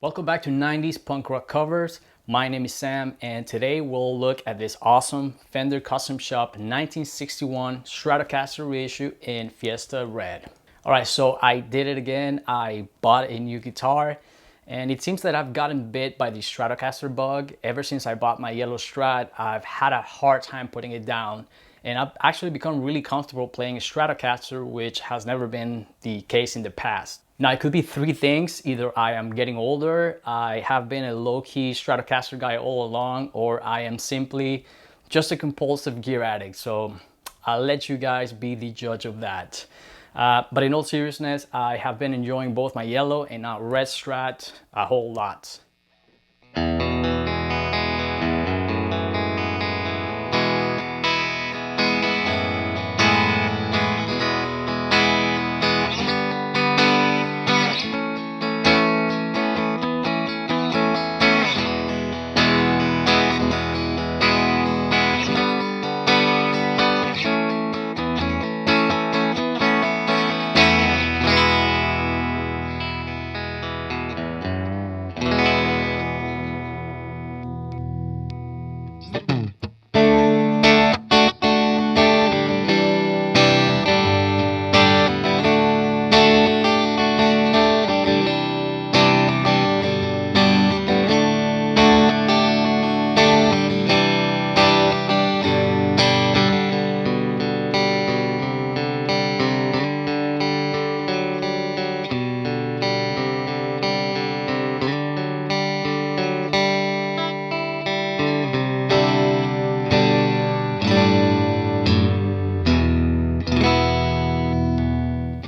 Welcome back to 90s punk rock covers. My name is Sam and today we'll look at this awesome Fender Custom Shop 1961 Stratocaster reissue in Fiesta Red. Alright, so I did it again. I bought a new guitar and it seems that I've gotten bit by the Stratocaster bug. Ever since I bought my yellow Strat, I've had a hard time putting it down. And I've actually become really comfortable playing a Stratocaster, which has never been the case in the past. Now, it could be three things. Either I am getting older, I have been a low-key Stratocaster guy all along, or I am simply just a compulsive gear addict. So I'll let you guys be the judge of that. But in all seriousness, I have been enjoying both my yellow and now red Strat a whole lot.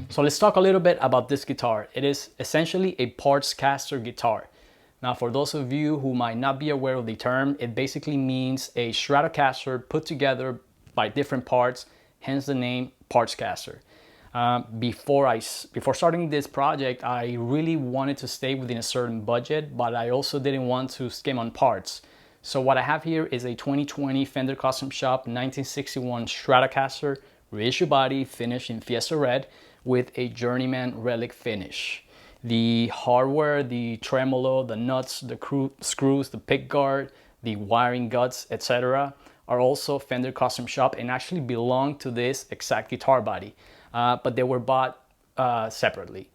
So let's talk a little bit about this guitar. It is essentially a parts caster guitar. Now, for those of you who might not be aware of the term, it basically means a Stratocaster put together by different parts, hence the name parts caster. Before starting this project, I really wanted to stay within a certain budget, but I also didn't want to skim on parts. So what I have here is a 2020 Fender Custom Shop 1961 Stratocaster reissue body finished in Fiesta Red with a Journeyman relic finish. The hardware, the tremolo, the nuts, the screws, the pick guard, the wiring guts, etc. are also Fender Custom Shop and actually belong to this exact guitar body, but they were bought separately.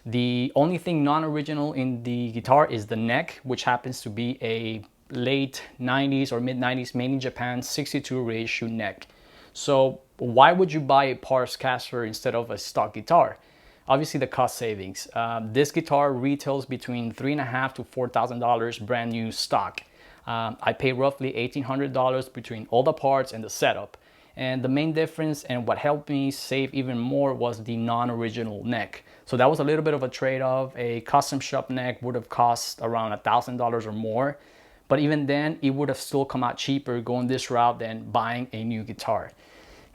The only thing non-original in the guitar is the neck, which happens to be a late 90s or mid 90s made in Japan 62 reissue neck. So why would you buy a parts caster instead of a stock guitar? Obviously the cost savings. This guitar retails between $3,500 to $4,000 brand new stock. I paid roughly $1,800 between all the parts and the setup. And the main difference and what helped me save even more was the non-original neck. So that was a little bit of a trade-off. A custom shop neck would have cost around $1,000 or more. But even then, it would have still come out cheaper going this route than buying a new guitar.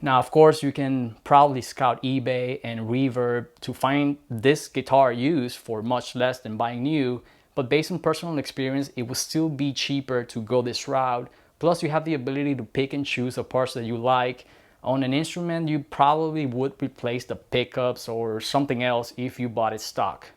Now, of course, you can probably scout eBay and Reverb to find this guitar used for much less than buying new, but based on personal experience, it would still be cheaper to go this route. Plus, you have the ability to pick and choose the parts that you like. On an instrument, you probably would replace the pickups or something else if you bought it stock.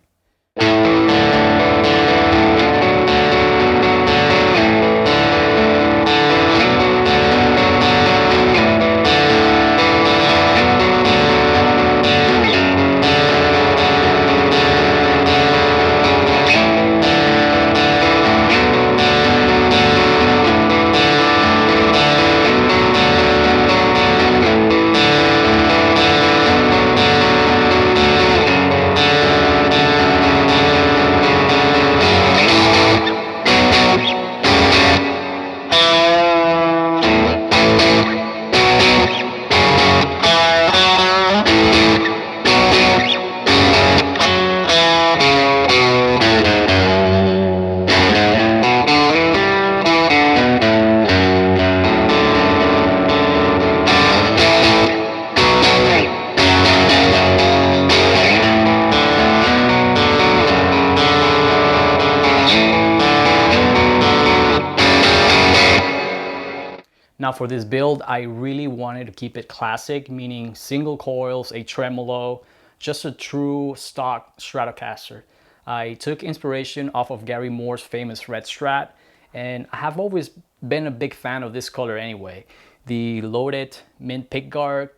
Now for this build, I really wanted to keep it classic, meaning single coils, a tremolo, just a true stock Stratocaster. I took inspiration off of Gary Moore's famous red Strat, and I have always been a big fan of this color anyway. The loaded mint pickguard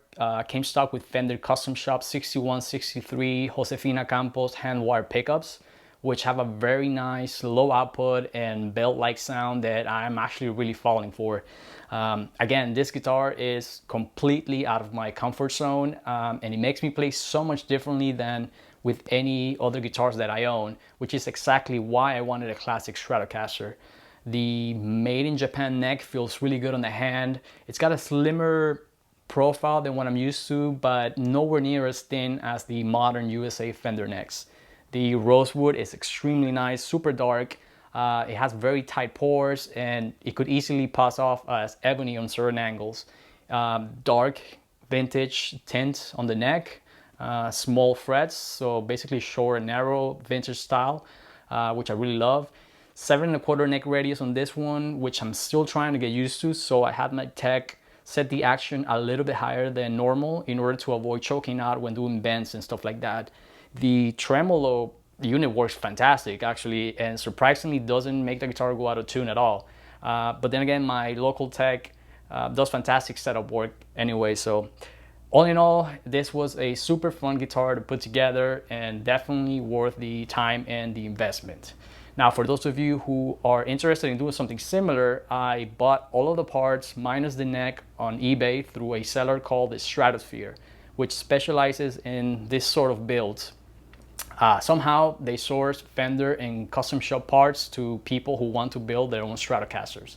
came stock with Fender Custom Shop 6163 Josefina Campos hand-wire pickups, which have a very nice low output and belt-like sound that I'm actually really falling for. Again, this guitar is completely out of my comfort zone, and it makes me play so much differently than with any other guitars that I own, which is exactly why I wanted a classic Stratocaster. The made in Japan neck feels really good on the hand. It's got a slimmer profile than what I'm used to, but nowhere near as thin as the modern USA Fender necks. The rosewood is extremely nice, super dark. It has very tight pores, and it could easily pass off as ebony on certain angles. Dark vintage tint on the neck, small frets, so basically short and narrow vintage style, which I really love. 7¼ neck radius on this one, which I'm still trying to get used to, so I had my tech set the action a little bit higher than normal in order to avoid choking out when doing bends and stuff like that. The tremolo unit works fantastic actually, and surprisingly doesn't make the guitar go out of tune at all. But then again, my local tech does fantastic setup work anyway. So all in all, this was a super fun guitar to put together and definitely worth the time and the investment. Now, for those of you who are interested in doing something similar, I bought all of the parts minus the neck on eBay through a seller called the Stratosphere, which specializes in this sort of builds. Somehow they source Fender and custom shop parts to people who want to build their own Stratocasters.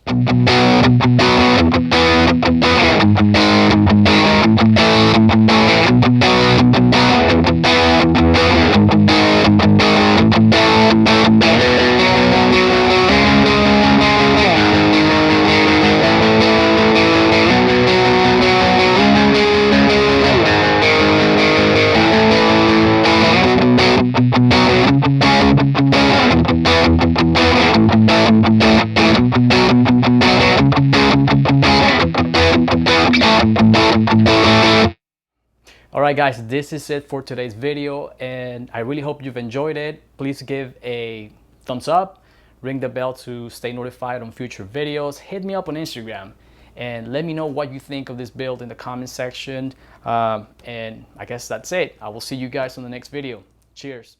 Alright guys, this is it for today's video, and I really hope you've enjoyed it. Please give a thumbs up, ring the bell to stay notified on future videos, hit me up on Instagram, and let me know what you think of this build in the comment section. And I guess that's it. I will see you guys on the next video. Cheers.